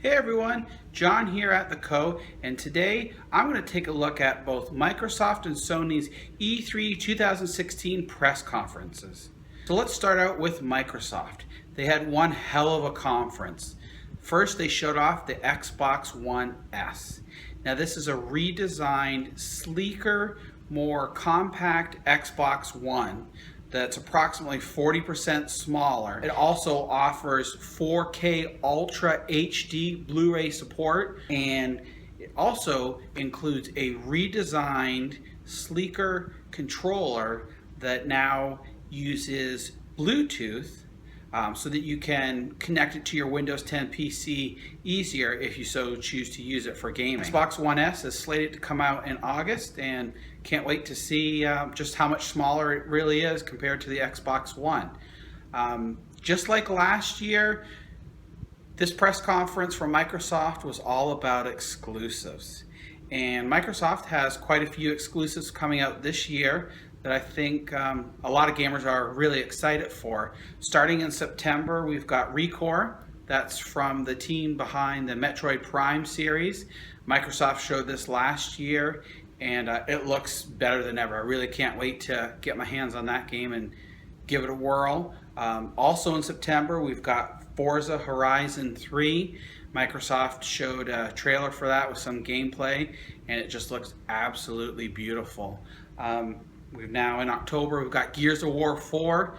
Hey everyone, John here at the Co, and today I'm going to take a look at both Microsoft and Sony's E3 2016 press conferences. So let's start out with Microsoft. They had one hell of a conference. First, they showed off the Xbox One S. Now this is a redesigned, sleeker, more compact Xbox One that's approximately 40% smaller. It also offers 4K Ultra HD Blu-ray support, and it also includes a redesigned, sleeker controller that now uses Bluetooth so that you can connect it to your Windows 10 PC easier if you so choose to use it for gaming. Xbox One S is slated to come out in August, and can't wait to see just how much smaller it really is compared to the Xbox One. Just like last year, this press conference from Microsoft was all about exclusives. And Microsoft has quite a few exclusives coming out this year that I think a lot of gamers are really excited for. Starting in September, we've got Recore. That's from the team behind the Metroid Prime series. Microsoft showed this last year, and it looks better than ever. I really can't wait to get my hands on that game and give it a whirl. Also in September, we've got Forza Horizon 3. Microsoft showed a trailer for that with some gameplay, and it just looks absolutely beautiful. We've now in October, we've got Gears of War 4,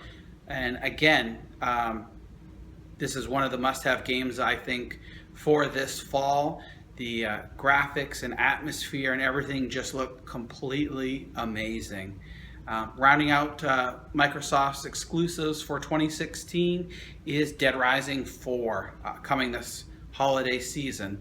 and again, this is one of the must-have games I think for this fall. The graphics and atmosphere and everything just look completely amazing. Rounding out Microsoft's exclusives for 2016 is Dead Rising 4 coming this holiday season.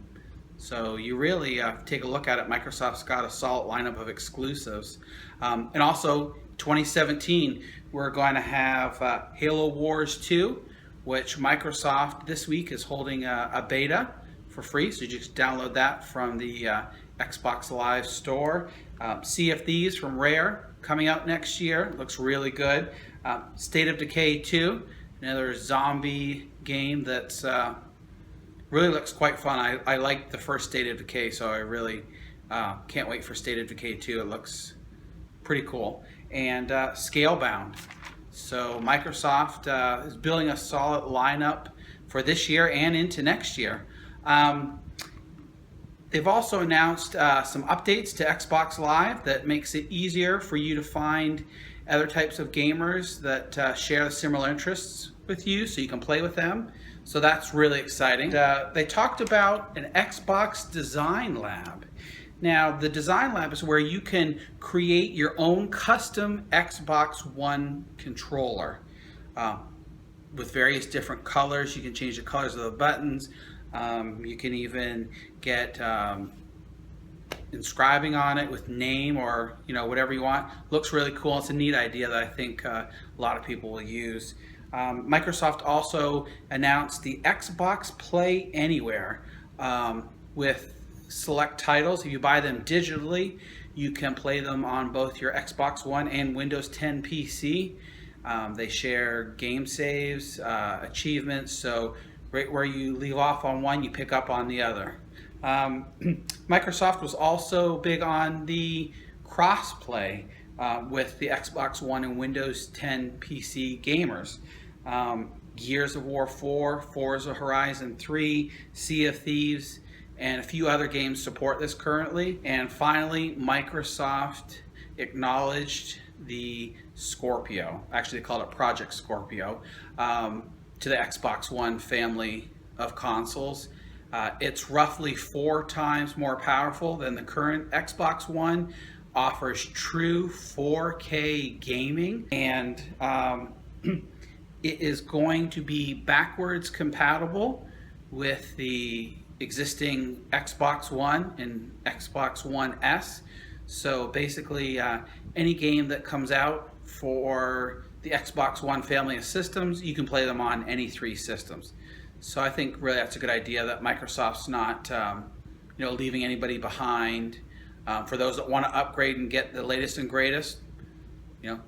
So you really take a look at it. Microsoft's got a solid lineup of exclusives. And also 2017, we're going to have Halo Wars 2, which Microsoft this week is holding a beta for free. So you just download that from the Xbox Live store. Sea of Thieves from Rare coming out next year. Looks really good. State of Decay 2, another zombie game that's really looks quite fun. I like the first State of Decay, so I really can't wait for State of Decay 2. It looks pretty cool. And Scalebound. So Microsoft is building a solid lineup for this year and into next year. They've also announced some updates to Xbox Live that makes it easier for you to find other types of gamers that share similar interests with you, so you can play with them. So that's really exciting. They talked about an Xbox Design Lab. Now, the Design Lab is where you can create your own custom Xbox One controller with various different colors. You can change the colors of the buttons. You can even get inscribing on it with name or whatever you want. Looks really cool. It's a neat idea that I think a lot of people will use. Microsoft also announced the Xbox Play Anywhere with select titles. If you buy them digitally, you can play them on both your Xbox One and Windows 10 PC. They share game saves, achievements, so right where you leave off on one, you pick up on the other. Microsoft was also big on the cross-play with the Xbox One and Windows 10 PC gamers. Gears of War 4, Forza Horizon 3, Sea of Thieves, and a few other games support this currently. And finally, Microsoft acknowledged the Scorpio, actually they called it Project Scorpio, to the Xbox One family of consoles. It's roughly 4 times more powerful than the current Xbox One, offers true 4K gaming, and it is going to be backwards compatible with the existing Xbox One and Xbox One S. So basically any game that comes out for the Xbox One family of systems, you can play them on any 3 systems. So I think really that's a good idea that Microsoft's not leaving anybody behind. For those that want to upgrade and get the latest and greatest,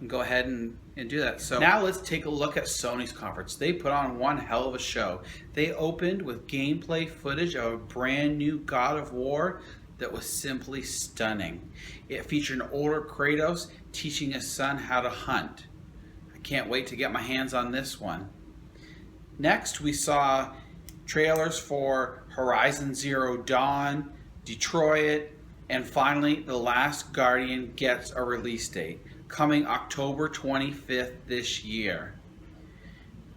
go ahead and do that. So now let's take a look at Sony's conference. They put on one hell of a show. They opened with gameplay footage of a brand new God of War that was simply stunning. It featured an older Kratos teaching his son how to hunt. I can't wait to get my hands on this one. Next, we saw trailers for Horizon Zero Dawn, Detroit, and finally, The Last Guardian gets a release date, coming October 25th this year.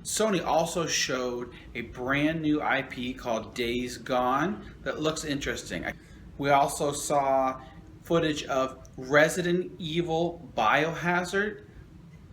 Sony also showed a brand new IP called Days Gone that looks interesting. We also saw footage of Resident Evil Biohazard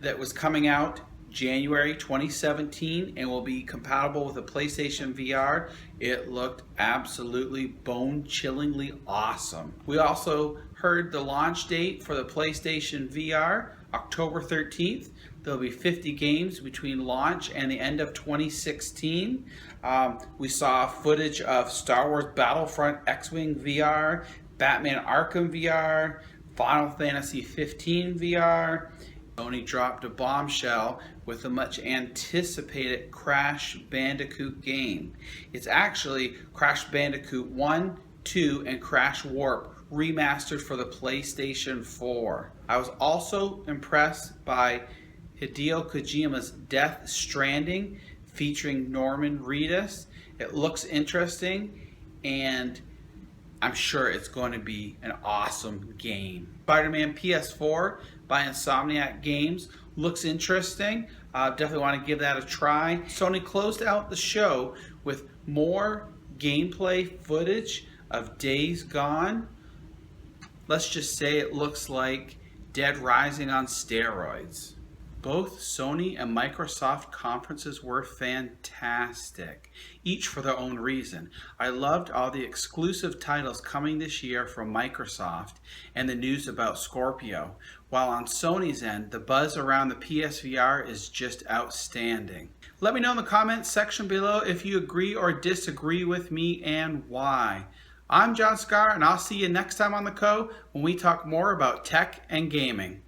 that was coming out January 2017 and will be compatible with a PlayStation VR. It looked absolutely bone-chillingly awesome. We also heard the launch date for the PlayStation VR, October 13th. There'll be 50 games between launch and the end of 2016. We saw footage of Star Wars Battlefront X-Wing VR, Batman Arkham VR, Final Fantasy 15 VR. Sony dropped a bombshell with a much anticipated Crash Bandicoot game. It's actually Crash Bandicoot 1, 2, and Crash Warp remastered for the PlayStation 4. I was also impressed by Hideo Kojima's Death Stranding featuring Norman Reedus. It looks interesting and I'm sure it's going to be an awesome game. Spider-Man PS4 by Insomniac Games looks interesting. Definitely want to give that a try. Sony closed out the show with more gameplay footage of Days Gone. Let's just say it looks like Dead Rising on steroids. Both Sony and Microsoft conferences were fantastic, each for their own reason. I loved all the exclusive titles coming this year from Microsoft and the news about Scorpio, while on Sony's end, the buzz around the PSVR is just outstanding. Let me know in the comments section below if you agree or disagree with me and why. I'm Jon Scar, and I'll see you next time on the Co when we talk more about tech and gaming.